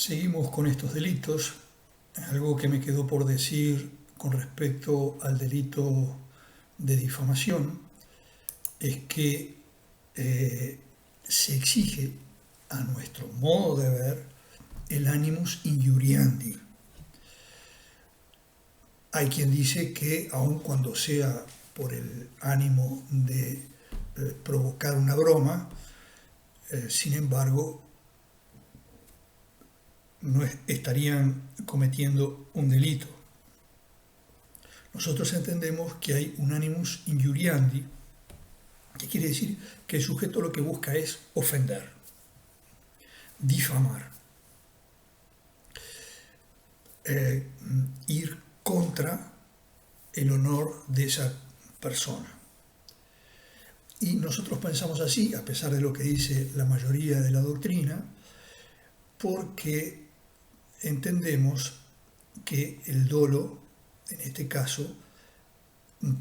Seguimos con estos delitos. Algo que me quedó por decir con respecto al delito de difamación es que se exige, a nuestro modo de ver, el animus injuriandi. Hay quien dice que aun cuando sea por el ánimo de provocar una broma, sin embargo, no estarían cometiendo un delito. Nosotros entendemos que hay un animus injuriandi, que quiere decir que el sujeto lo que busca es ofender, difamar, ir contra el honor de esa persona. Y nosotros pensamos así, a pesar de lo que dice la mayoría de la doctrina, porque entendemos que el dolo, en este caso,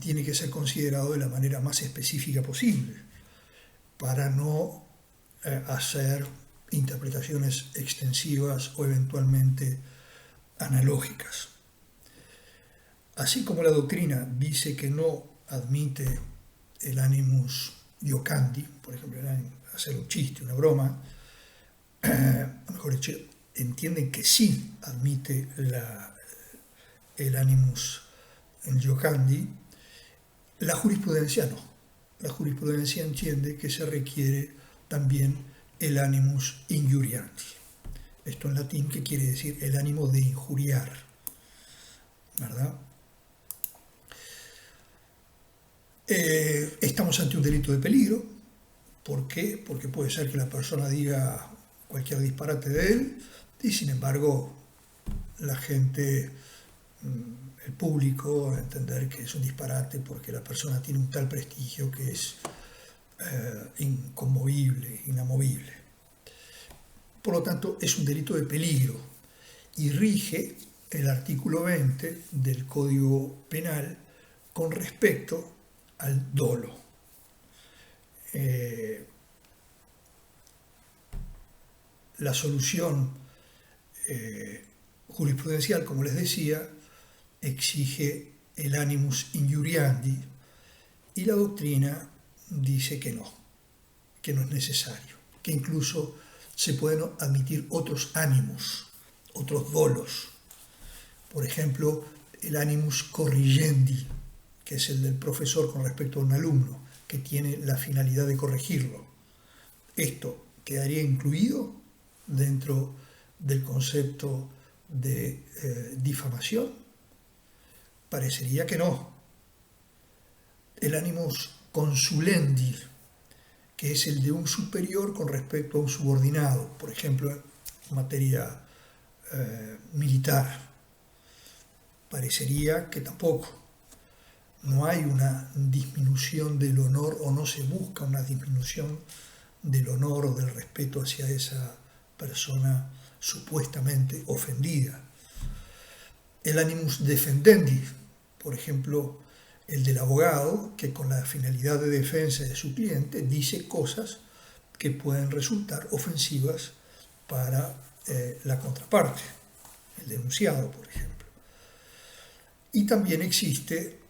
tiene que ser considerado de la manera más específica posible, para no hacer interpretaciones extensivas o eventualmente analógicas. Así como la doctrina dice que no admite el animus iocandi, por ejemplo, hacer un chiste, una broma, mejor dicho, entienden que sí admite el animus iocandi, la jurisprudencia no. La jurisprudencia entiende que se requiere también el animus injuriandi. Esto en latín, que quiere decir el ánimo de injuriar, ¿verdad? Estamos ante un delito de peligro. ¿Por qué? Porque puede ser que la persona diga cualquier disparate de él y sin embargo la gente, el público, va a entender que es un disparate porque la persona tiene un tal prestigio que es inconmovible, inamovible. Por lo tanto, es un delito de peligro y rige el artículo 20 del Código Penal con respecto al dolo. La solución jurisprudencial, como les decía, exige el animus injuriandi y la doctrina dice que no es necesario, que incluso se pueden admitir otros ánimos, otros dolos. Por ejemplo, el animus corrigendi, que es el del profesor con respecto a un alumno, que tiene la finalidad de corregirlo. Esto quedaría incluido dentro del concepto de difamación. Parecería que no. El animus consulendi, que es el de un superior con respecto a un subordinado, por ejemplo, en materia militar, parecería que tampoco. No hay una disminución del honor o no se busca una disminución del honor o del respeto hacia esa persona supuestamente ofendida. El animus defendendi, por ejemplo, el del abogado, que con la finalidad de defensa de su cliente dice cosas que pueden resultar ofensivas para la contraparte, el denunciado, por ejemplo. Y también existe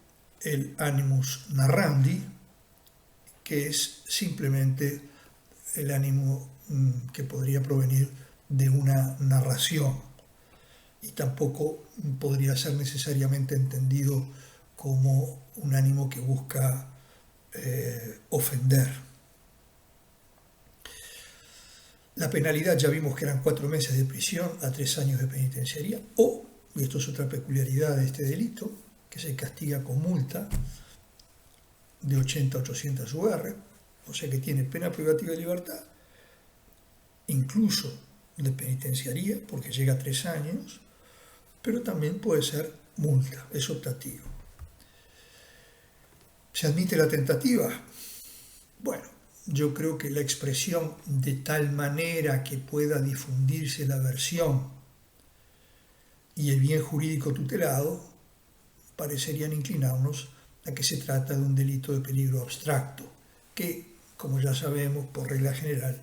el animus narrandi, que es simplemente el ánimo que podría provenir de una narración y tampoco podría ser necesariamente entendido como un ánimo que busca ofender. La penalidad ya vimos que eran 4 meses de prisión a 3 años de penitenciaría o, y esto es otra peculiaridad de este delito, que se castiga con multa de 80 a 800 UR, o sea que tiene pena privativa de libertad, incluso de penitenciaría, porque llega a 3 años, pero también puede ser multa, es optativo. ¿Se admite la tentativa? Bueno, yo creo que la expresión de tal manera que pueda difundirse la versión y el bien jurídico tutelado parecerían inclinarnos a que se trata de un delito de peligro abstracto, que, como ya sabemos, por regla general,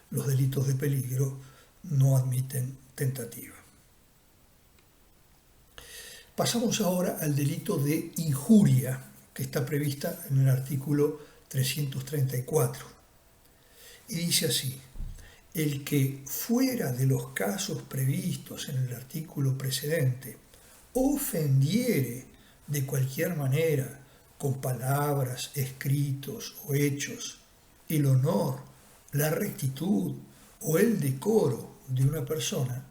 los delitos de peligro no admiten tentativa. Pasamos ahora al delito de injuria, que está prevista en el artículo 334. Y dice así: el que fuera de los casos previstos en el artículo precedente ofendiere de cualquier manera, con palabras, escritos o hechos, el honor, la rectitud o el decoro de una persona,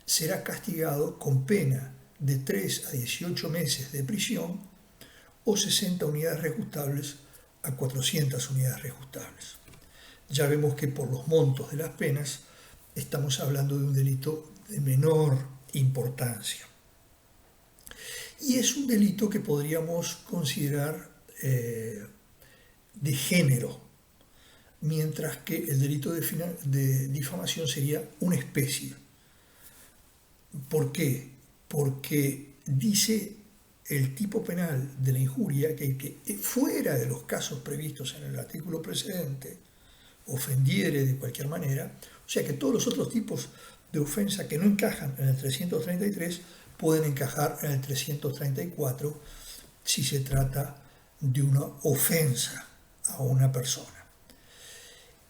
será castigado con pena de 3 a 18 meses de prisión o 60 unidades reajustables a 400 unidades reajustables. Ya vemos que por los montos de las penas estamos hablando de un delito de menor importancia. Y es un delito que podríamos considerar de género, mientras que el delito de difamación sería una especie. ¿Por qué? Porque dice el tipo penal de la injuria que fuera de los casos previstos en el artículo precedente, ofendiere de cualquier manera, o sea que todos los otros tipos de ofensa que no encajan en el 333 pueden encajar en el 334 si se trata de una ofensa a una persona.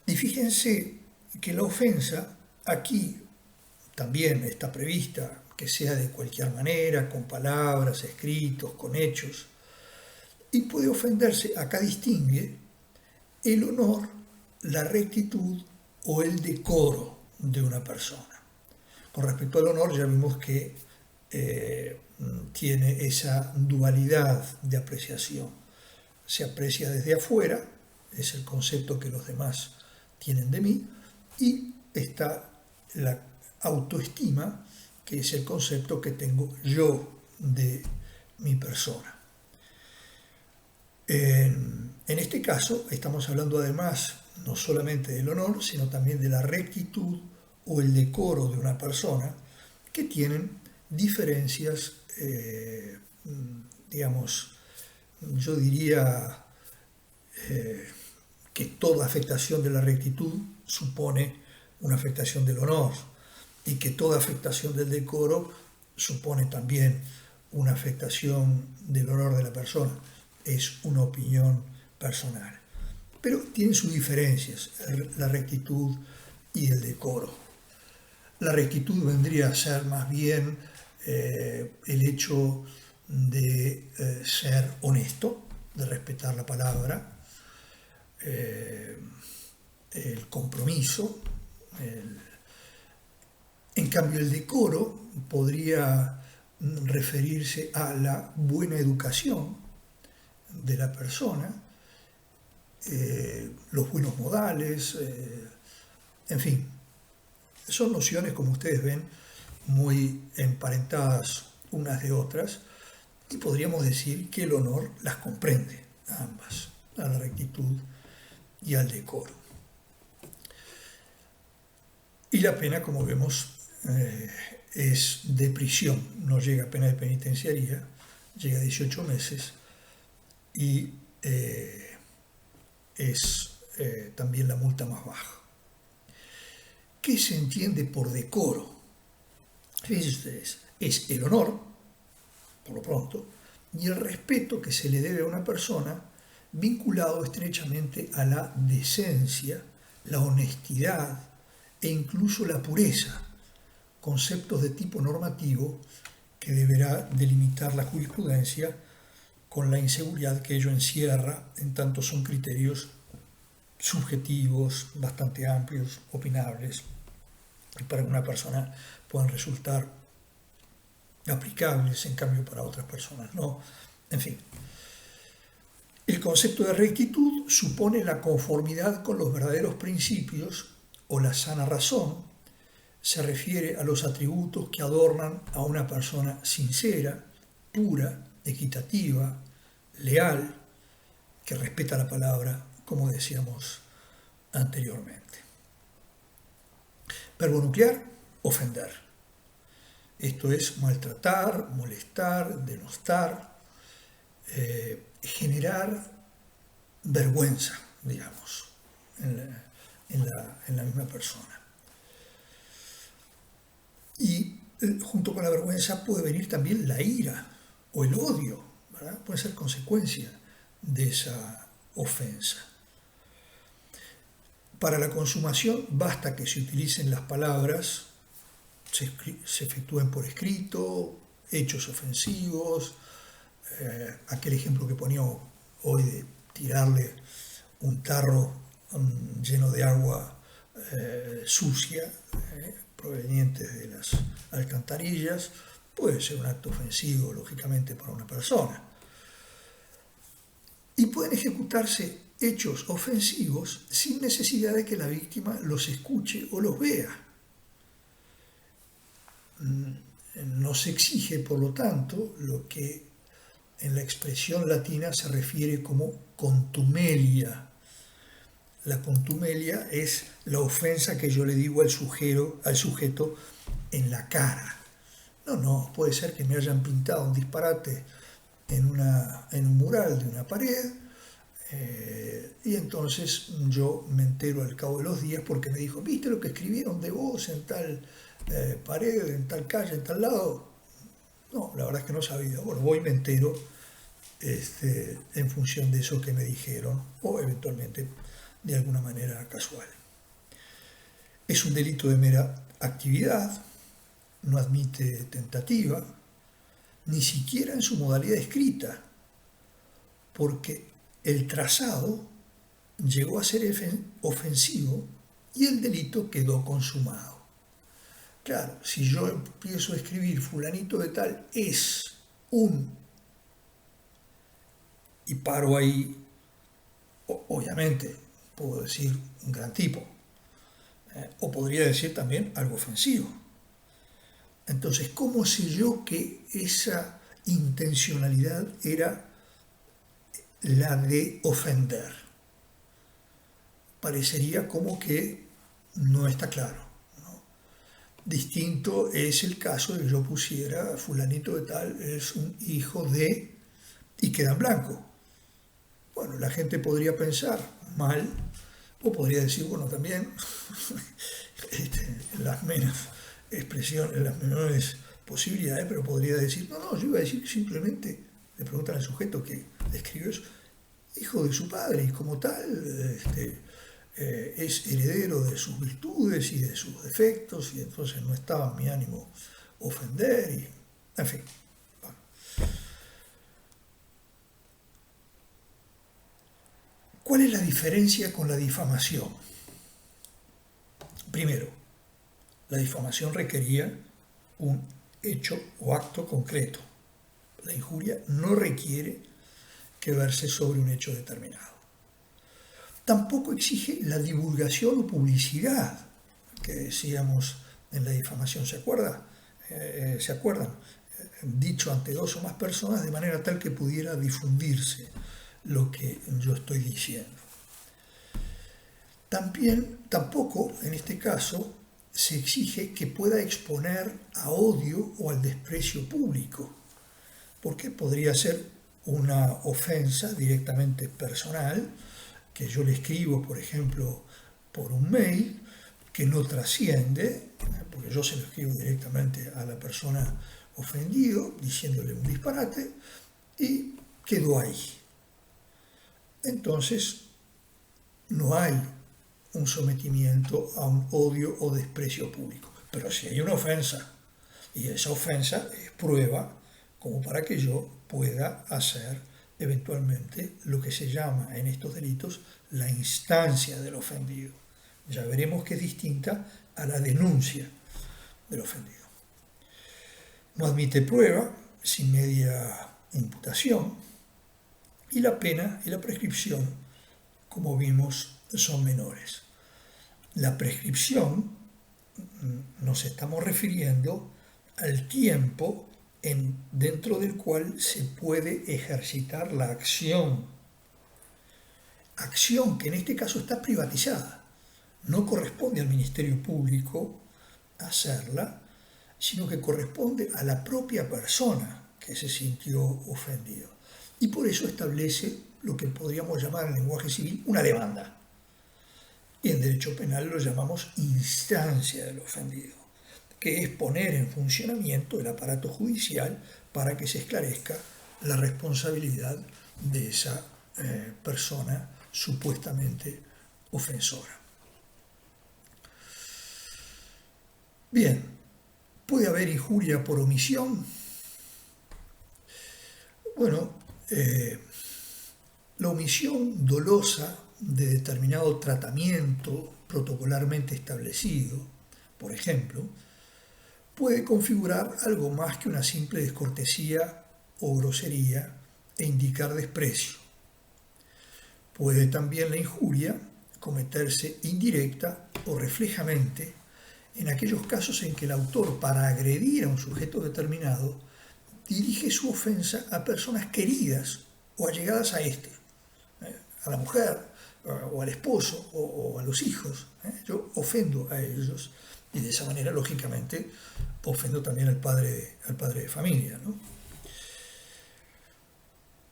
Y fíjense que la ofensa aquí también está prevista que sea de cualquier manera, con palabras, escritos, con hechos, y puede ofenderse, acá distingue, el honor, la rectitud o el decoro de una persona. Con respecto al honor ya vimos que tiene esa dualidad de apreciación. Se aprecia desde afuera, es el concepto que los demás tienen de mí, y está la autoestima, que es el concepto que tengo yo de mi persona. En este caso estamos hablando además no solamente del honor, sino también de la rectitud o el decoro de una persona, que tienen diferencias, digamos, yo diría que toda afectación de la rectitud supone una afectación del honor, y que toda afectación del decoro supone también una afectación del honor de la persona. Es una opinión personal. Pero tienen sus diferencias, la rectitud y el decoro. La rectitud vendría a ser más bien el hecho de ser honesto, de respetar la palabra, el compromiso. En cambio, el decoro podría referirse a la buena educación de la persona, los buenos modales, en fin. Son nociones, como ustedes ven, muy emparentadas unas de otras, y podríamos decir que el honor las comprende a ambas, a la rectitud y al decoro. Y la pena, como vemos, es de prisión, no llega a pena de penitenciaría, llega a 18 meses, y es también la multa más baja. ¿Qué se entiende por decoro? Fíjense ustedes, es el honor, por lo pronto, y el respeto que se le debe a una persona vinculado estrechamente a la decencia, la honestidad e incluso la pureza, conceptos de tipo normativo que deberá delimitar la jurisprudencia con la inseguridad que ello encierra, en tanto son criterios subjetivos, bastante amplios, opinables, y para una persona pueden resultar aplicables, en cambio para otras personas no. En fin, el concepto de rectitud supone la conformidad con los verdaderos principios o la sana razón. Se refiere a los atributos que adornan a una persona sincera, pura, equitativa, leal, que respeta la palabra, como decíamos anteriormente. Verbo nuclear, ofender. Esto es maltratar, molestar, denostar, generar vergüenza, digamos, en la misma persona. junto con la vergüenza puede venir también la ira o el odio, ¿verdad? Puede ser consecuencia de esa ofensa. Para la consumación basta que se utilicen las palabras, se efectúen por escrito, hechos ofensivos, aquel ejemplo que ponía hoy de tirarle un tarro lleno de agua sucia, proveniente de las alcantarillas, puede ser un acto ofensivo, lógicamente, para una persona. Y pueden ejecutarse hechos ofensivos sin necesidad de que la víctima los escuche o los vea. No se exige, por lo tanto, lo que en la expresión latina se refiere como contumelia. La contumelia es la ofensa que yo le digo al sujeto en la cara. No, puede ser que me hayan pintado un disparate en un mural de una pared, y entonces yo me entero al cabo de los días porque me dijo, ¿viste lo que escribieron de vos en tal pared, en tal calle, en tal lado? No, la verdad es que no sabía. Bueno, voy y me entero en función de eso que me dijeron, o eventualmente de alguna manera casual. Es un delito de mera actividad, no admite tentativa, ni siquiera en su modalidad escrita, porque el trazado llegó a ser ofensivo y el delito quedó consumado. Claro, si yo empiezo a escribir fulanito de tal es un, y paro ahí, obviamente puedo decir un gran tipo, o podría decir también algo ofensivo. Entonces, ¿cómo sé yo que esa intencionalidad era la de ofender? Parecería como que no está claro, ¿no? Distinto es el caso de que yo pusiera fulanito de tal es un hijo de, y queda en blanco. Bueno, la gente podría pensar mal, o podría decir, bueno, también en las menos expresiones, en las menores posibilidades, pero podría decir, no, yo iba a decir simplemente, le preguntan al sujeto que escribió eso, hijo de su padre, y como tal es heredero de sus virtudes y de sus defectos, y entonces no estaba en mi ánimo ofender, y en fin. Bueno. ¿Cuál es la diferencia con la difamación? Primero, la difamación requería un hecho o acto concreto. La injuria no requiere que verse sobre un hecho determinado. Tampoco exige la divulgación o publicidad que decíamos en la difamación, ¿se acuerdan? Dicho ante dos o más personas de manera tal que pudiera difundirse lo que yo estoy diciendo. Tampoco, en este caso, se exige que pueda exponer a odio o al desprecio público, porque podría ser una ofensa directamente personal, que yo le escribo, por ejemplo, por un mail, que no trasciende, porque yo se lo escribo directamente a la persona ofendido, diciéndole un disparate, y quedó ahí. Entonces, no hay un sometimiento a un odio o desprecio público. Pero si hay una ofensa, y esa ofensa es prueba como para que yo pueda hacer eventualmente lo que se llama en estos delitos la instancia del ofendido. Ya veremos que es distinta a la denuncia del ofendido. No admite prueba sin media imputación, y la pena y la prescripción, como vimos, son menores. La prescripción nos estamos refiriendo al tiempo dentro del cual se puede ejercitar la acción que en este caso está privatizada. No corresponde al Ministerio Público hacerla, sino que corresponde a la propia persona que se sintió ofendido. Y por eso establece lo que podríamos llamar en lenguaje civil una demanda. Y en derecho penal lo llamamos instancia del ofendido, que es poner en funcionamiento el aparato judicial para que se esclarezca la responsabilidad de esa persona supuestamente ofensora. Bien, ¿puede haber injuria por omisión? Bueno, la omisión dolosa de determinado tratamiento protocolarmente establecido, por ejemplo, puede configurar algo más que una simple descortesía o grosería e indicar desprecio. Puede también la injuria cometerse indirecta o reflejamente en aquellos casos en que el autor, para agredir a un sujeto determinado, dirige su ofensa a personas queridas o allegadas a éste, a la mujer o al esposo o a los hijos. Yo ofendo a ellos y de esa manera, lógicamente, ofendo también al padre de familia, ¿no?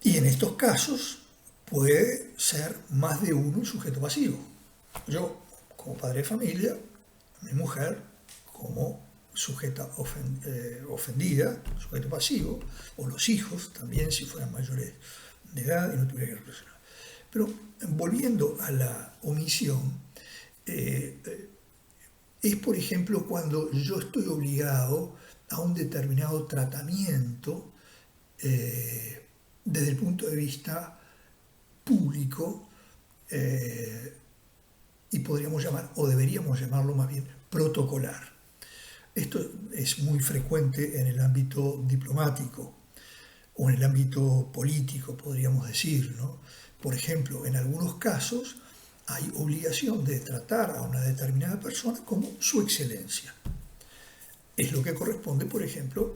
Y en estos casos puede ser más de uno el sujeto pasivo. Yo, como padre de familia, mi mujer, como sujeta ofendida, sujeto pasivo, o los hijos también, si fueran mayores de edad y no tuvieran que reflexionar. Pero volviendo a la omisión, es, por ejemplo, cuando yo estoy obligado a un determinado tratamiento desde el punto de vista público, y podríamos llamar, o deberíamos llamarlo más bien, protocolar. Esto es muy frecuente en el ámbito diplomático o en el ámbito político, podríamos decir, ¿no? Por ejemplo, en algunos casos hay obligación de tratar a una determinada persona como su excelencia. Es lo que corresponde, por ejemplo,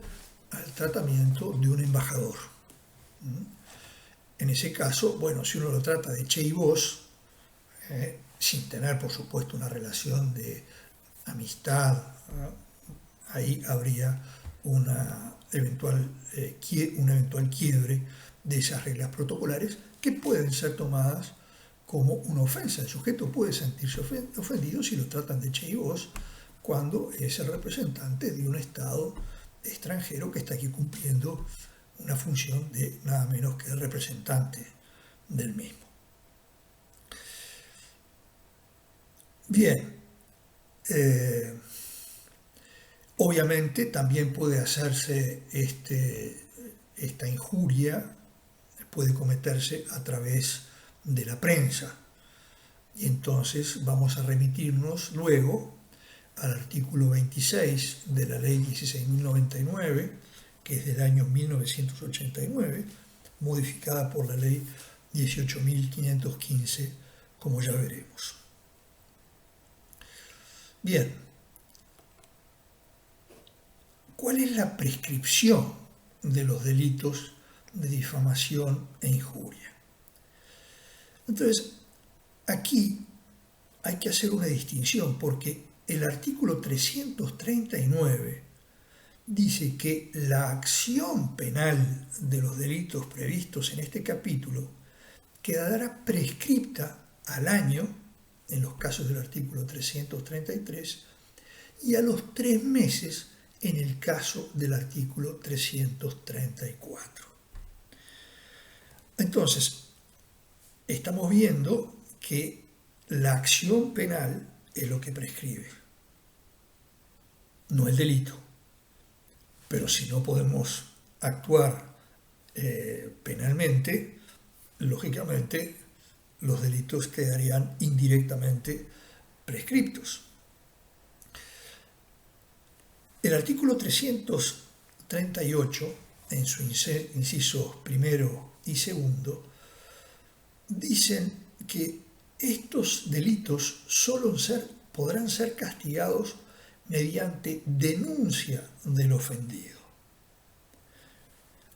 al tratamiento de un embajador. En ese caso, bueno, si uno lo trata de che y vos, sin tener, por supuesto, una relación de amistad, ahí habría una eventual quiebre de esas reglas protocolares que pueden ser tomadas como una ofensa. El sujeto puede sentirse ofendido si lo tratan de che y vos cuando es el representante de un Estado extranjero que está aquí cumpliendo una función de nada menos que el representante del mismo. Bien, obviamente también puede hacerse esta injuria, puede cometerse a través de la prensa. Y entonces vamos a remitirnos luego al artículo 26 de la ley 16.099, que es del año 1989, modificada por la ley 18.515, como ya veremos. Bien, ¿cuál es la prescripción de los delitos de difamación e injuria? Entonces, aquí hay que hacer una distinción porque el artículo 339 dice que la acción penal de los delitos previstos en este capítulo quedará prescripta al año, en los casos del artículo 333, y a los 3 meses en el caso del artículo 334. Entonces, estamos viendo que la acción penal es lo que prescribe, no el delito. Pero si no podemos actuar penalmente, lógicamente los delitos quedarían indirectamente prescriptos. El artículo 338, en su incisos primero y segundo, dicen que estos delitos solo podrán ser castigados mediante denuncia del ofendido.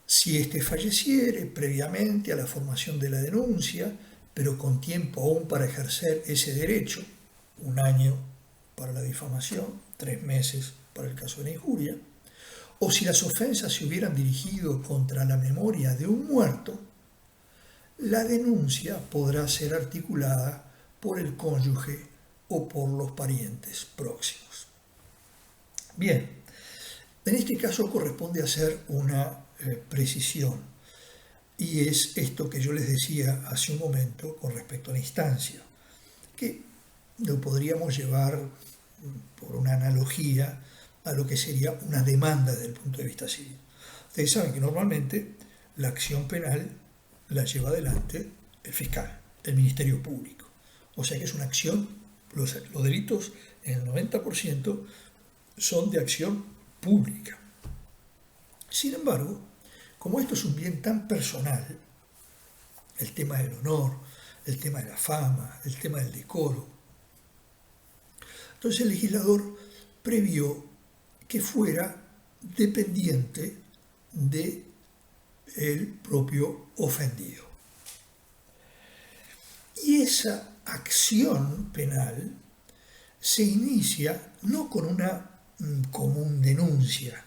Si éste falleciere previamente a la formación de la denuncia, pero con tiempo aún para ejercer ese derecho, 1 año para la difamación, 3 meses para el caso de la injuria, o si las ofensas se hubieran dirigido contra la memoria de un muerto, la denuncia podrá ser articulada por el cónyuge o por los parientes próximos. Bien, En este caso corresponde hacer una precisión, y es esto que yo les decía hace un momento con respecto a la instancia, que lo podríamos llevar por una analogía a lo que sería una demanda desde el punto de vista civil. Ustedes saben que normalmente la acción penal la lleva adelante el fiscal, el Ministerio Público. O sea que es una acción, los delitos en el 90% son de acción pública. Sin embargo, como esto es un bien tan personal, el tema del honor, el tema de la fama, el tema del decoro, entonces el legislador previó que fuera dependiente del propio ofendido. Y esa acción penal se inicia no con una común denuncia,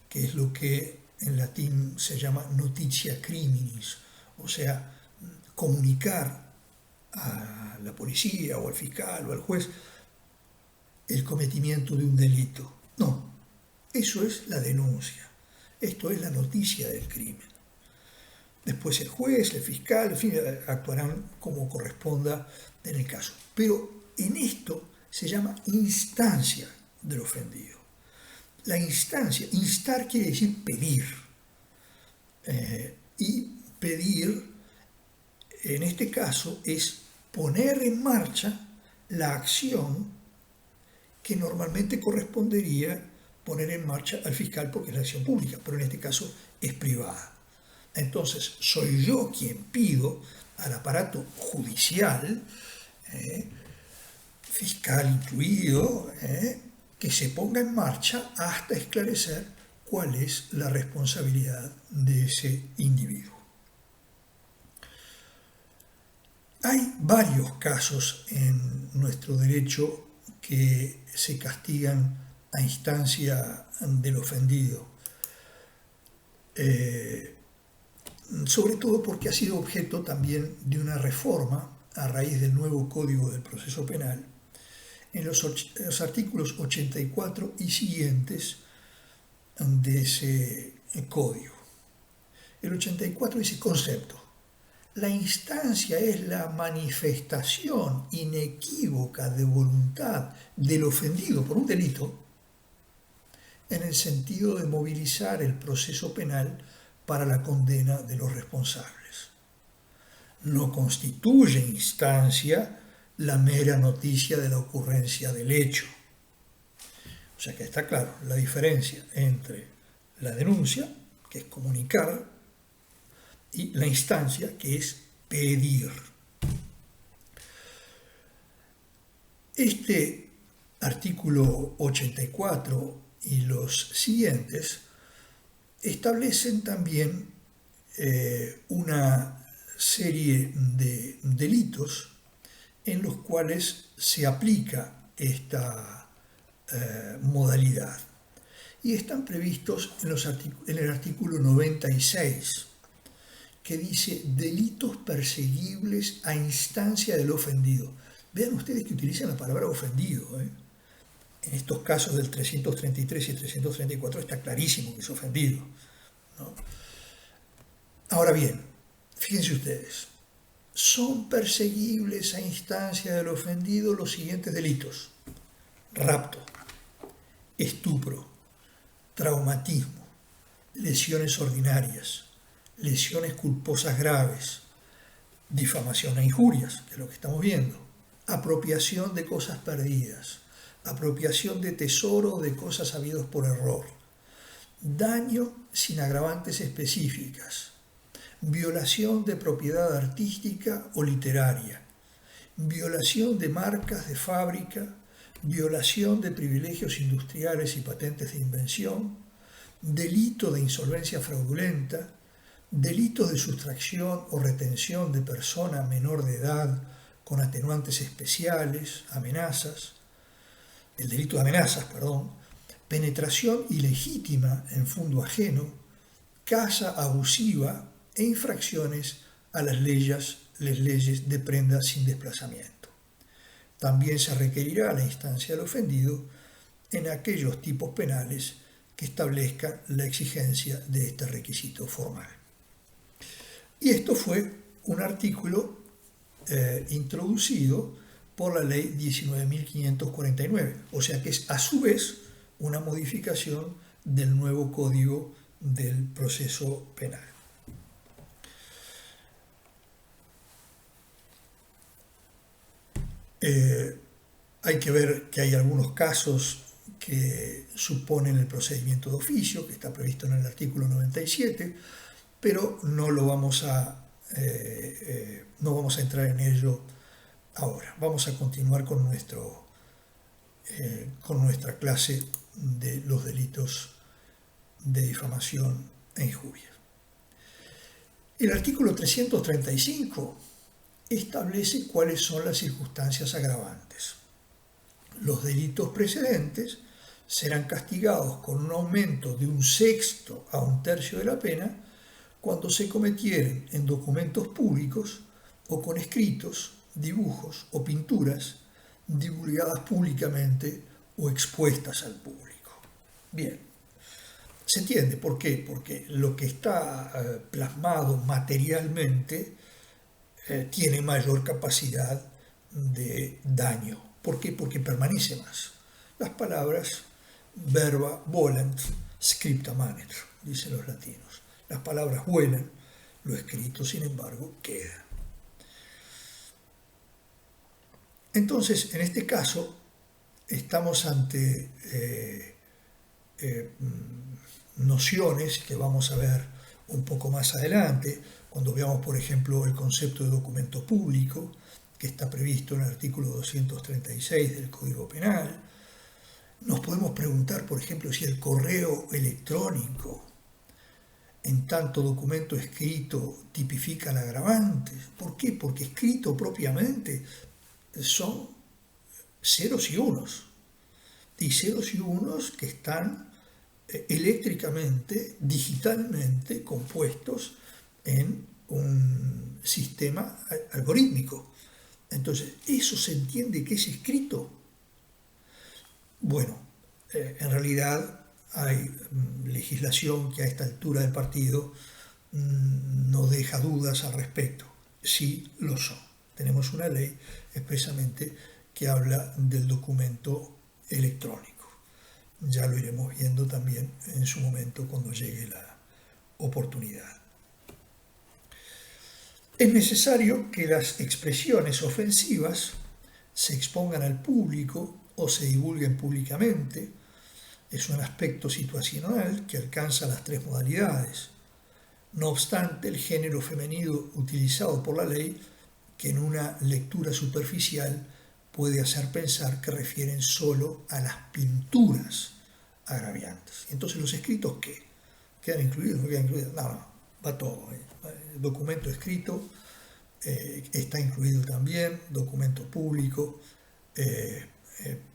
que es lo que en latín se llama notitia criminis, o sea, comunicar a la policía o al fiscal o al juez el cometimiento de un delito. No, eso es la denuncia, esto es la noticia del crimen. Después el juez, el fiscal, en fin, actuarán como corresponda en el caso. Pero en esto se llama instancia del ofendido. La instancia, instar quiere decir pedir. Y pedir, en este caso, es poner en marcha la acción que normalmente correspondería poner en marcha al fiscal porque es la acción pública, pero en este caso es privada. Entonces, soy yo quien pido al aparato judicial, fiscal incluido, que se ponga en marcha hasta esclarecer cuál es la responsabilidad de ese individuo. Hay varios casos en nuestro derecho que se castigan a instancia del ofendido, sobre todo porque ha sido objeto también de una reforma a raíz del nuevo Código del Proceso Penal, en los artículos 84 y siguientes de ese código. El 84 dice concepto: la instancia es la manifestación inequívoca de voluntad del ofendido por un delito en el sentido de movilizar el proceso penal para la condena de los responsables. No constituye instancia la mera noticia de la ocurrencia del hecho. O sea que está claro la diferencia entre la denuncia, que es comunicar, y la instancia, que es pedir. Este artículo 84 y los siguientes establecen también una serie de delitos en los cuales se aplica esta modalidad. Y están previstos en el artículo 96, que dice delitos perseguibles a instancia del ofendido. Vean ustedes que utilizan la palabra ofendido. En estos casos del 333 y 334 está clarísimo que es ofendido, ¿no? Ahora bien, fíjense ustedes, son perseguibles a instancia del ofendido los siguientes delitos: rapto, estupro, traumatismo, lesiones ordinarias, lesiones culposas graves, difamación e injurias, que es lo que estamos viendo, apropiación de cosas perdidas, apropiación de tesoro o de cosas habidos por error, daño sin agravantes específicas, violación de propiedad artística o literaria, violación de marcas de fábrica, violación de privilegios industriales y patentes de invención, delito de insolvencia fraudulenta, delitos de sustracción o retención de persona menor de edad con atenuantes especiales, amenazas, el delito de amenazas, penetración ilegítima en fondo ajeno, caza abusiva e infracciones a las leyes de prenda sin desplazamiento. También se requerirá la instancia del ofendido en aquellos tipos penales que establezca la exigencia de este requisito formal. Y esto fue un artículo introducido por la ley 19.549, o sea que es a su vez una modificación del nuevo Código del Proceso Penal. Hay que ver que hay algunos casos que suponen el procedimiento de oficio, que está previsto en el artículo 97, pero no vamos a entrar en ello ahora. Vamos a continuar con nuestra clase de los delitos de difamación e injuria. El artículo 335 establece cuáles son las circunstancias agravantes. Los delitos precedentes serán castigados con un aumento de 1/6 a 1/3 de la pena cuando se cometieren en documentos públicos o con escritos, dibujos o pinturas divulgadas públicamente o expuestas al público. Bien, ¿se entiende por qué? Porque lo que está plasmado materialmente tiene mayor capacidad de daño. ¿Por qué? Porque permanece más. Las palabras verba volent, scripta manet, dicen los latinos. Las palabras vuelan, lo escrito, sin embargo, queda. Entonces, en este caso, estamos ante nociones que vamos a ver un poco más adelante, cuando veamos, por ejemplo, el concepto de documento público, que está previsto en el artículo 236 del Código Penal. Nos podemos preguntar, por ejemplo, si el correo electrónico, en tanto documento escrito, tipifica el agravante. ¿Por qué? Porque escrito propiamente son ceros y unos, y ceros y unos que están eléctricamente, digitalmente compuestos en un sistema algorítmico. Entonces, ¿eso se entiende que es escrito? Bueno, en realidad hay legislación que a esta altura del partido no deja dudas al respecto. Sí lo son. Tenemos una ley expresamente que habla del documento electrónico. Ya lo iremos viendo también en su momento cuando llegue la oportunidad. Es necesario que las expresiones ofensivas se expongan al público o se divulguen públicamente. Es un aspecto situacional que alcanza las 3 modalidades. No obstante, el género femenino utilizado por la ley, que en una lectura superficial puede hacer pensar que refieren solo a las pinturas agraviantes. Entonces, ¿los escritos qué? ¿Quedan incluidos? ¿No quedan incluidos? No, va todo. El documento escrito está incluido también, documento público,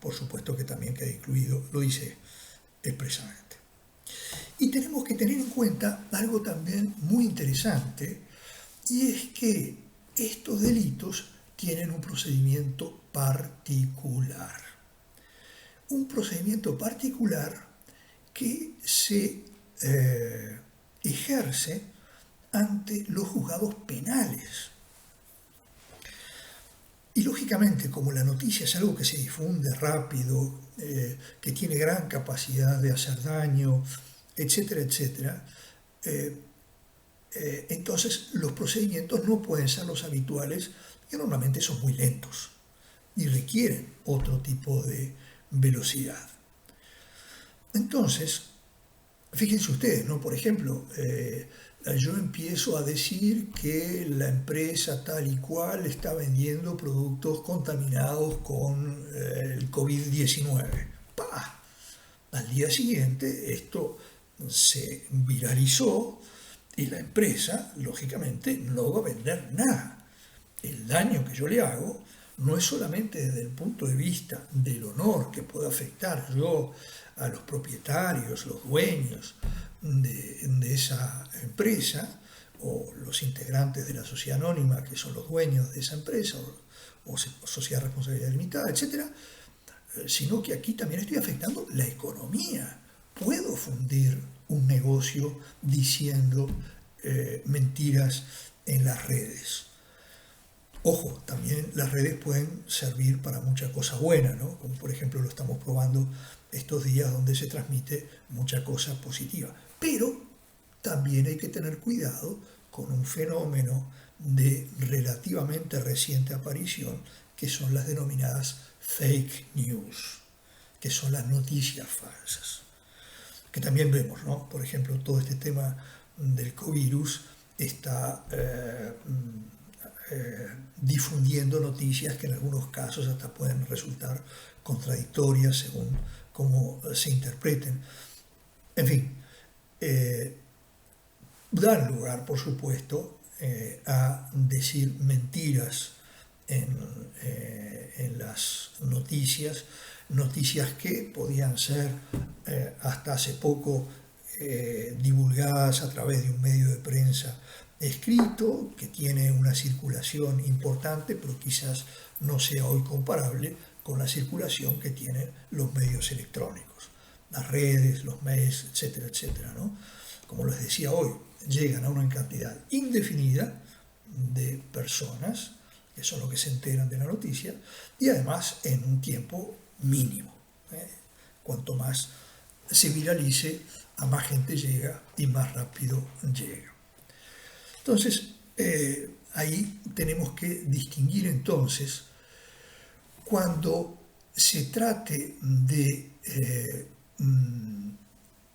por supuesto que también queda incluido, lo dice expresamente. Y tenemos que tener en cuenta algo también muy interesante, y es que estos delitos tienen un procedimiento particular. Un procedimiento particular que se ejerce ante los juzgados penales. Y lógicamente, como la noticia es algo que se difunde rápido, que tiene gran capacidad de hacer daño, etcétera, etcétera, entonces los procedimientos no pueden ser los habituales, que normalmente son muy lentos y requieren otro tipo de velocidad. Entonces, fíjense ustedes, ¿no? Por ejemplo, yo empiezo a decir que la empresa tal y cual está vendiendo productos contaminados con el COVID-19. ¡Pah! Al día siguiente esto se viralizó y la empresa, lógicamente, no va a vender nada. El daño que yo le hago no es solamente desde el punto de vista del honor que puedo afectar yo a los propietarios, los dueños de esa empresa, o los integrantes de la sociedad anónima que son los dueños de esa empresa, o sociedad de responsabilidad limitada, etc., sino que aquí también estoy afectando la economía. Puedo puedo fundir un negocio diciendo mentiras en las redes. Ojo, también las redes pueden servir para mucha cosa buena, ¿no? Como por ejemplo lo estamos probando estos días donde se transmite mucha cosa positiva. Pero también hay que tener cuidado con un fenómeno de relativamente reciente aparición, que son las denominadas fake news, que son las noticias falsas. Que también vemos, ¿no? Por ejemplo, todo este tema del covirus está difundiendo noticias que en algunos casos hasta pueden resultar contradictorias según cómo se interpreten. En fin, dan lugar, por supuesto, a decir mentiras en las noticias, noticias que podían ser hasta hace poco divulgadas a través de un medio de prensa escrito, que tiene una circulación importante, pero quizás no sea hoy comparable con la circulación que tienen los medios electrónicos, las redes, los mails, etcétera, etcétera, ¿no? Como les decía hoy, llegan a una cantidad indefinida de personas, que son los que se enteran de la noticia, y además en un tiempo mínimo. Cuanto más se viralice, a más gente llega y más rápido llega. Entonces, ahí tenemos que distinguir entonces cuando se trate de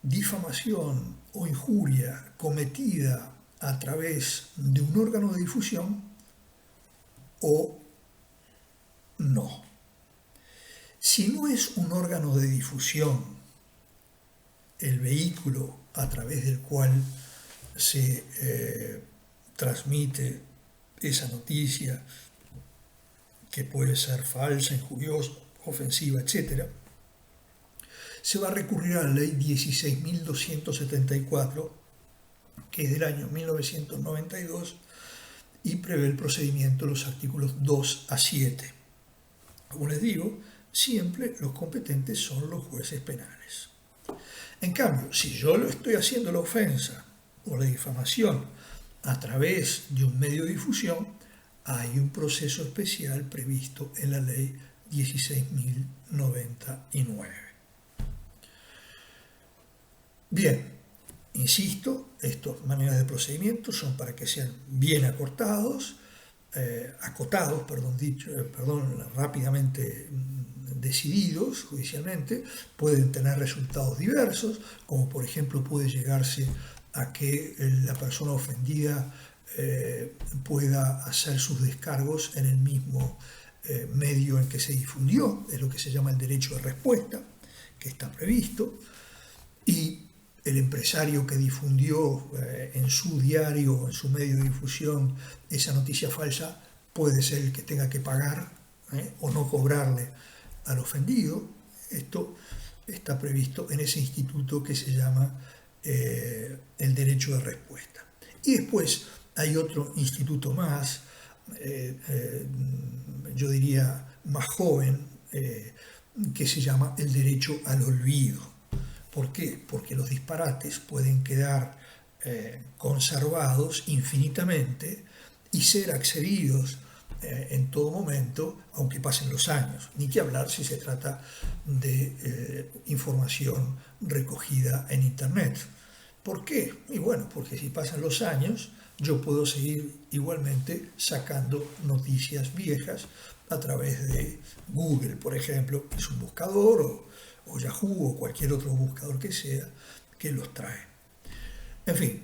difamación o injuria cometida a través de un órgano de difusión o no. Si no es un órgano de difusión el vehículo a través del cual se transmite esa noticia, que puede ser falsa, injuriosa, ofensiva, etc., se va a recurrir a la ley 16.274, que es del año 1992, y prevé el procedimiento de los artículos 2 a 7. Como les digo, siempre los competentes son los jueces penales. En cambio, si yo lo estoy haciendo la ofensa o la difamación a través de un medio de difusión, hay un proceso especial previsto en la ley 16.099. Bien, insisto, estas maneras de procedimiento son para que sean bien acotados, rápidamente decididos judicialmente. Pueden tener resultados diversos, como por ejemplo puede llegarse a que la persona ofendida pueda hacer sus descargos en el mismo medio en que se difundió, es lo que se llama el derecho de respuesta, que está previsto, y el empresario que difundió en su diario, en su medio de difusión, esa noticia falsa, puede ser el que tenga que pagar o no cobrarle al ofendido. Esto está previsto en ese instituto que se llama el derecho de respuesta. Y después hay otro instituto más, yo diría más joven, que se llama el derecho al olvido. ¿Por qué? Porque los disparates pueden quedar conservados infinitamente y ser accedidos en todo momento, aunque pasen los años. Ni que hablar si se trata de información recogida en Internet. ¿Por qué? Y bueno, porque si pasan los años, yo puedo seguir igualmente sacando noticias viejas a través de Google, por ejemplo, que es un buscador, o Yahoo, o cualquier otro buscador que sea, que los trae. En fin,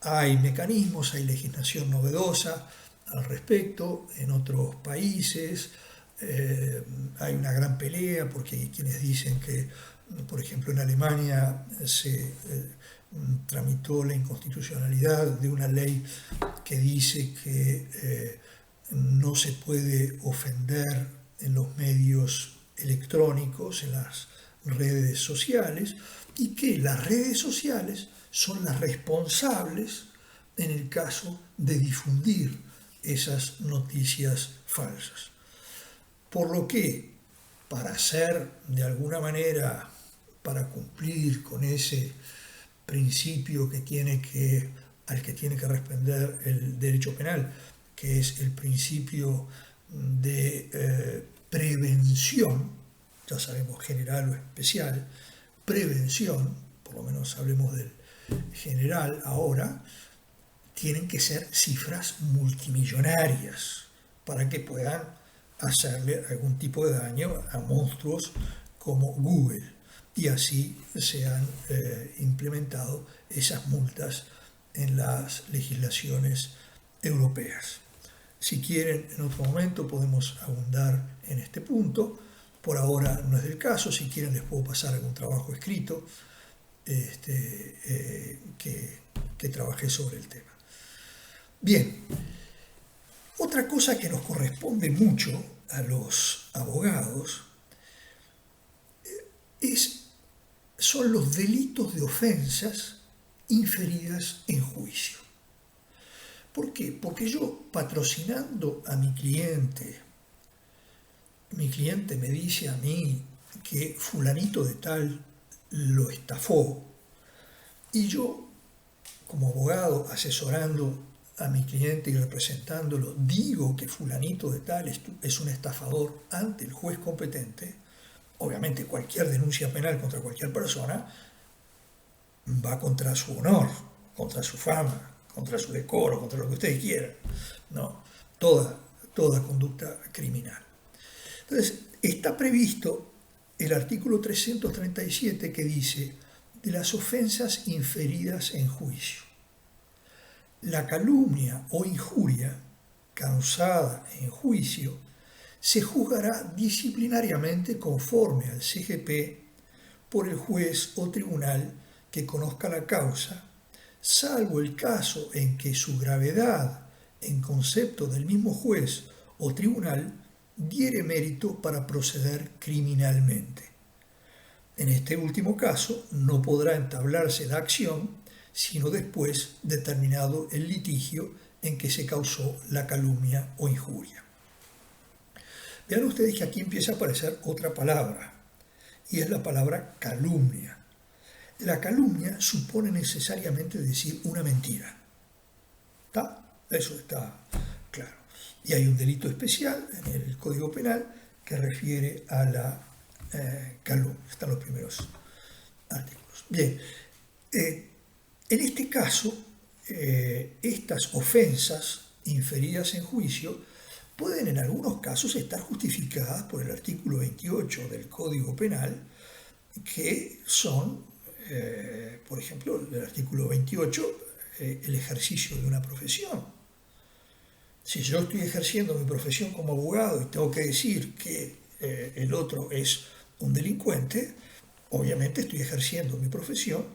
hay mecanismos, hay legislación novedosa al respecto en otros países. Hay una gran pelea porque hay quienes dicen que, por ejemplo, en Alemania se tramitó la inconstitucionalidad de una ley que dice que no se puede ofender en los medios electrónicos, en las redes sociales, y que las redes sociales son las responsables en el caso de difundir esas noticias falsas. Por lo que, para ser de alguna manera para cumplir con ese principio al que tiene que responder el derecho penal, que es el principio de prevención, ya sabemos general o especial, prevención, por lo menos hablemos del general ahora, tienen que ser cifras multimillonarias para que puedan hacerle algún tipo de daño a monstruos como Google, y así se han implementado esas multas en las legislaciones europeas. Si quieren, en otro momento podemos abundar en este punto. Por ahora no es del caso. Si quieren, les puedo pasar algún trabajo escrito que trabajé sobre el tema. Bien, otra cosa que nos corresponde mucho a los abogados son los delitos de ofensas inferidas en juicio. ¿Por qué? Porque yo, patrocinando a mi cliente me dice a mí que fulanito de tal lo estafó, y yo, como abogado, asesorando a mi cliente y representándolo, digo que fulanito de tal es un estafador ante el juez competente. Obviamente cualquier denuncia penal contra cualquier persona va contra su honor, contra su fama, contra su decoro, contra lo que ustedes quieran, ¿no? Toda conducta criminal. Entonces, está previsto el artículo 337 que dice de las ofensas inferidas en juicio. La calumnia o injuria causada en juicio se juzgará disciplinariamente conforme al CGP por el juez o tribunal que conozca la causa, salvo el caso en que su gravedad en concepto del mismo juez o tribunal diere mérito para proceder criminalmente. En este último caso no podrá entablarse la acción sino después de terminado el litigio en que se causó la calumnia o injuria. Vean ustedes que aquí empieza a aparecer otra palabra, y es la palabra calumnia. La calumnia supone necesariamente decir una mentira. ¿Está? Eso está claro. Y hay un delito especial en el Código Penal que refiere a la calumnia. Están los primeros artículos. Bien, en este caso, estas ofensas inferidas en juicio pueden en algunos casos estar justificadas por el artículo 28 del Código Penal, que son, por ejemplo, el artículo 28, el ejercicio de una profesión. Si yo estoy ejerciendo mi profesión como abogado y tengo que decir que el otro es un delincuente, obviamente estoy ejerciendo mi profesión,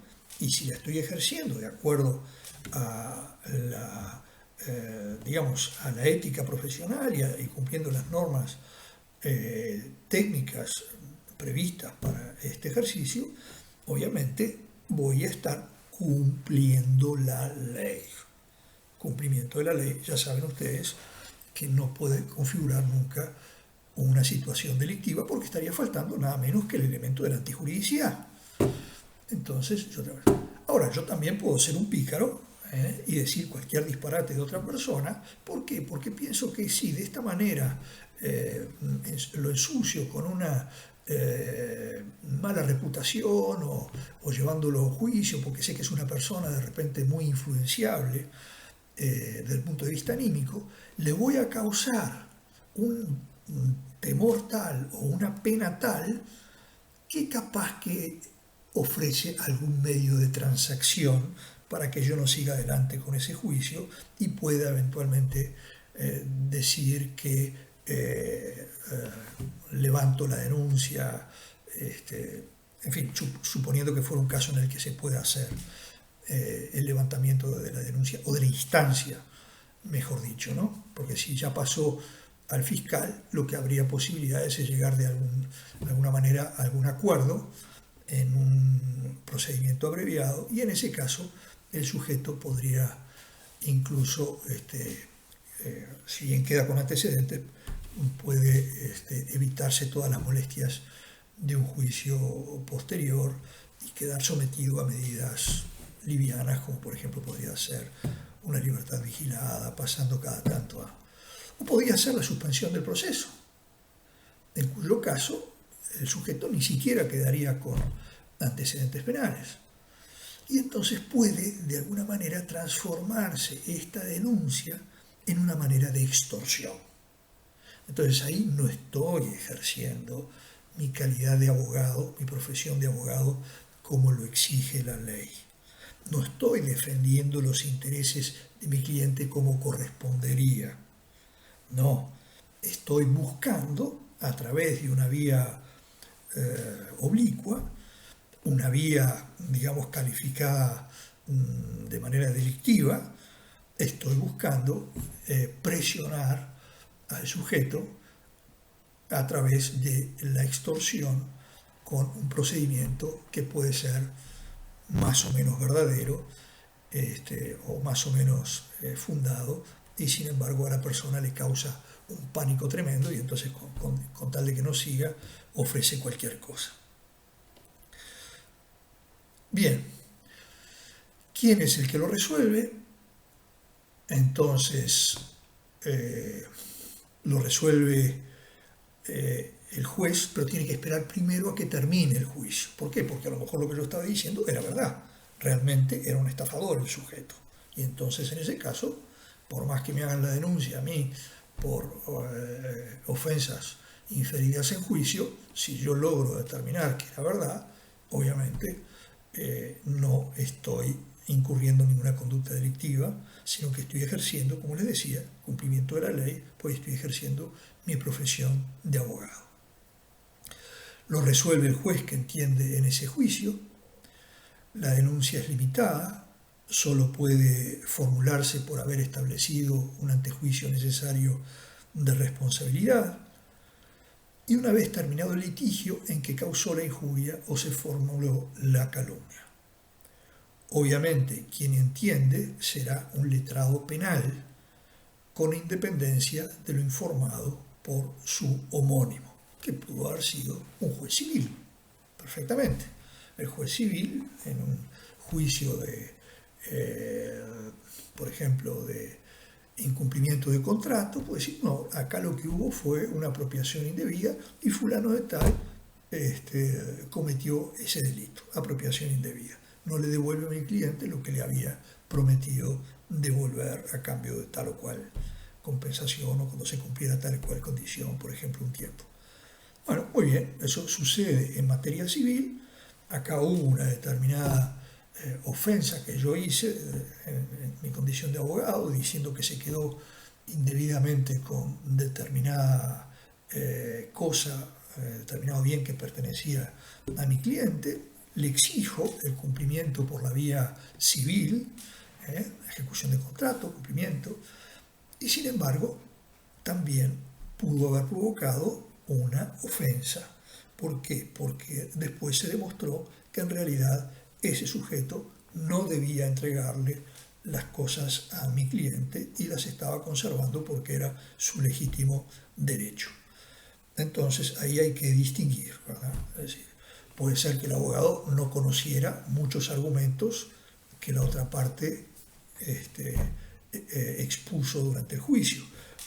y si la estoy ejerciendo de acuerdo a a la ética profesional y cumpliendo las normas técnicas previstas para este ejercicio, obviamente voy a estar cumpliendo la ley. Cumplimiento de la ley, ya saben ustedes que no puede configurar nunca una situación delictiva porque estaría faltando nada menos que el elemento de la antijuridicidad. Entonces, ahora yo también puedo ser un pícaro y decir cualquier disparate de otra persona. ¿Por qué? Porque pienso que si de esta manera lo ensucio con una mala reputación o llevándolo a juicio porque sé que es una persona de repente muy influenciable desde el punto de vista anímico, le voy a causar un temor tal o una pena tal que capaz que ofrece algún medio de transacción para que yo no siga adelante con ese juicio y pueda eventualmente decir que levanto la denuncia, en fin, suponiendo que fuera un caso en el que se pueda hacer el levantamiento de la denuncia o de la instancia, mejor dicho, ¿no? Porque si ya pasó al fiscal, lo que habría posibilidades es llegar de alguna manera a algún acuerdo en un procedimiento abreviado, y en ese caso el sujeto podría incluso, si bien queda con antecedentes, puede evitarse todas las molestias de un juicio posterior y quedar sometido a medidas livianas, como por ejemplo podría ser una libertad vigilada, pasando cada tanto a... O podría ser la suspensión del proceso, en cuyo caso el sujeto ni siquiera quedaría con antecedentes penales. Y entonces puede, de alguna manera, transformarse esta denuncia en una manera de extorsión. Entonces ahí no estoy ejerciendo mi calidad de abogado, mi profesión de abogado, como lo exige la ley. No estoy defendiendo los intereses de mi cliente como correspondería. No, estoy buscando, a través de una vía oblicua, una vía, digamos, calificada de manera delictiva, estoy buscando presionar al sujeto a través de la extorsión con un procedimiento que puede ser más o menos verdadero o más o menos fundado, y sin embargo a la persona le causa un pánico tremendo y entonces con tal de que no siga ofrece cualquier cosa. Bien, ¿quién es el que lo resuelve? Entonces lo resuelve el juez, pero tiene que esperar primero a que termine el juicio. ¿Por qué? Porque a lo mejor lo que yo estaba diciendo era verdad. Realmente era un estafador el sujeto. Y entonces en ese caso, por más que me hagan la denuncia a mí por ofensas inferidas en juicio, si yo logro determinar que era verdad, obviamente no estoy incurriendo en ninguna conducta delictiva, sino que estoy ejerciendo, como les decía, cumplimiento de la ley, pues estoy ejerciendo mi profesión de abogado. Lo resuelve el juez que entiende en ese juicio. La denuncia es limitada, solo puede formularse por haber establecido un antejuicio necesario de responsabilidad, y una vez terminado el litigio en que causó la injuria o se formuló la calumnia. Obviamente, quien entiende será un letrado penal, con independencia de lo informado por su homónimo, que pudo haber sido un juez civil, perfectamente. El juez civil, en un juicio de, por ejemplo, de incumplimiento de contrato, puede decir, no, acá lo que hubo fue una apropiación indebida y fulano de tal cometió ese delito, apropiación indebida. No le devuelve a mi cliente lo que le había prometido devolver a cambio de tal o cual compensación o cuando se cumpliera tal o cual condición, por ejemplo, un tiempo. Bueno, muy bien, eso sucede en materia civil. Acá hubo una determinada ofensa que yo hice en mi condición de abogado, diciendo que se quedó indebidamente con determinada cosa, determinado bien que pertenecía a mi cliente. Le exijo el cumplimiento por la vía civil, ejecución de contrato, cumplimiento, y sin embargo también pudo haber provocado una ofensa. ¿Por qué? Porque después se demostró que en realidad ese sujeto no debía entregarle las cosas a mi cliente y las estaba conservando porque era su legítimo derecho. Entonces ahí hay que distinguir, ¿verdad? Es decir, puede ser que el abogado no conociera muchos argumentos que la otra parte expuso durante el juicio.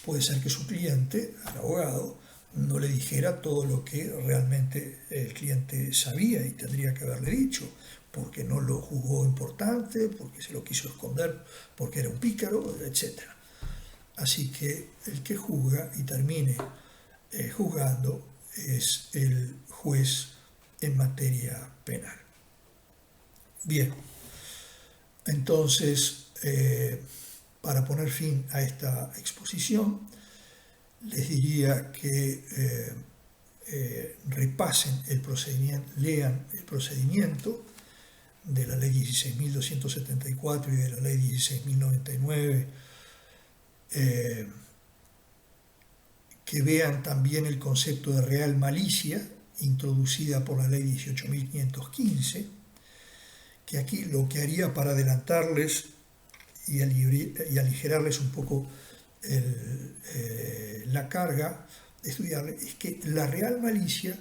Puede ser que su cliente, al abogado, no le dijera todo lo que realmente el cliente sabía y tendría que haberle dicho, porque no lo juzgó importante, porque se lo quiso esconder, porque era un pícaro, etc. Así que el que juzga y termine juzgando es el juez en materia penal. Bien, entonces, para poner fin a esta exposición, les diría que repasen el procedimiento, lean el procedimiento de la ley 16.274 y de la ley 16.099, que vean también el concepto de real malicia introducida por la ley 18.515, que aquí lo que haría para adelantarles y aligerarles un poco la carga de estudiarle es que la real malicia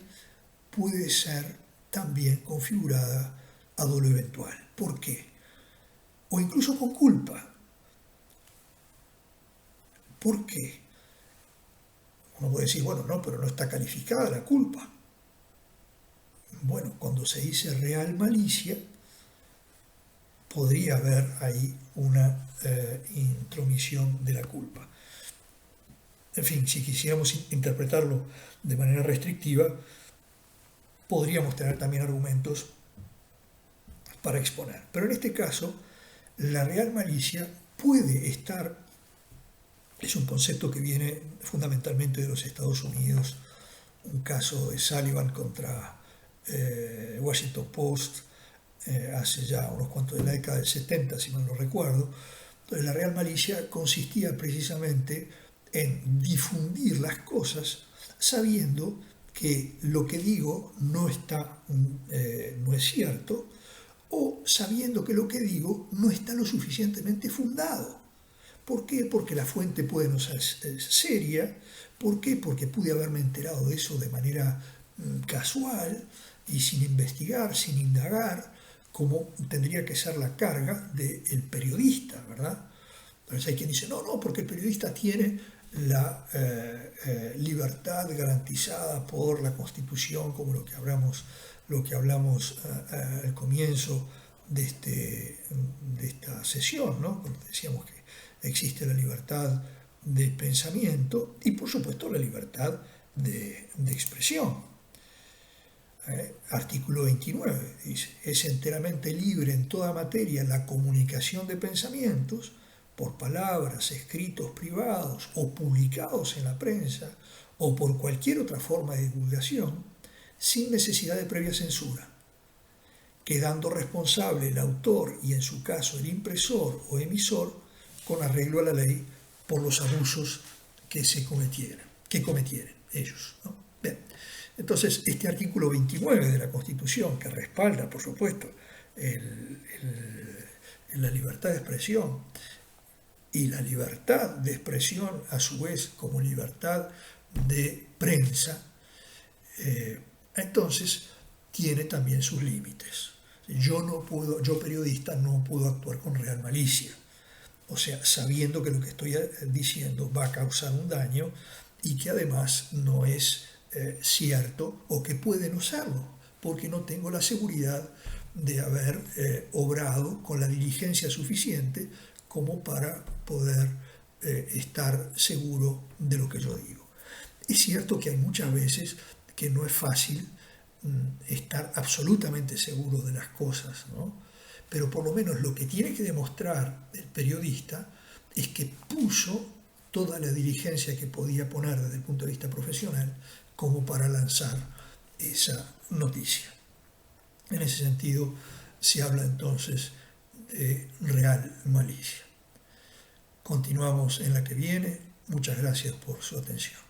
puede ser también configurada a dolo eventual. ¿Por qué? O incluso con culpa. ¿Por qué? Uno puede decir, bueno, no, pero no está calificada la culpa. Bueno, cuando se dice real malicia, podría haber ahí una intromisión de la culpa. En fin, si quisiéramos interpretarlo de manera restrictiva, podríamos tener también argumentos para exponer. Pero en este caso, la real malicia puede estar, es un concepto que viene fundamentalmente de los Estados Unidos, un caso de Sullivan contra Washington Post, hace ya unos cuantos de la década del 70, si mal no recuerdo. Entonces, la real malicia consistía precisamente en difundir las cosas sabiendo que lo que digo no es cierto, o sabiendo que lo que digo no está lo suficientemente fundado. ¿Por qué? Porque la fuente puede no ser seria. ¿Por qué? Porque pude haberme enterado de eso de manera casual y sin investigar, sin indagar, como tendría que ser la carga del periodista, ¿verdad? Entonces hay quien dice, no, porque el periodista tiene la libertad garantizada por la Constitución, como lo que hablamos al comienzo de esta sesión, ¿no? Cuando decíamos que existe la libertad de pensamiento y por supuesto la libertad de expresión. Artículo 29 dice, es enteramente libre en toda materia la comunicación de pensamientos por palabras, escritos privados o publicados en la prensa o por cualquier otra forma de divulgación, sin necesidad de previa censura, quedando responsable el autor y en su caso el impresor o emisor con arreglo a la ley por los abusos que cometieren ellos, ¿no? Bien. Entonces, este artículo 29 de la Constitución, que respalda, por supuesto, la libertad de expresión, y la libertad de expresión, a su vez, como libertad de prensa, entonces tiene también sus límites. Yo periodista no puedo actuar con real malicia, o sea, sabiendo que lo que estoy diciendo va a causar un daño y que además no es cierto o que puede no serlo, porque no tengo la seguridad de haber obrado con la diligencia suficiente como para poder estar seguro de lo que yo digo. Es cierto que hay muchas veces que no es fácil estar absolutamente seguro de las cosas, ¿no? Pero por lo menos lo que tiene que demostrar el periodista es que puso toda la diligencia que podía poner desde el punto de vista profesional como para lanzar esa noticia. En ese sentido se habla entonces de real malicia. Continuamos en la que viene. Muchas gracias por su atención.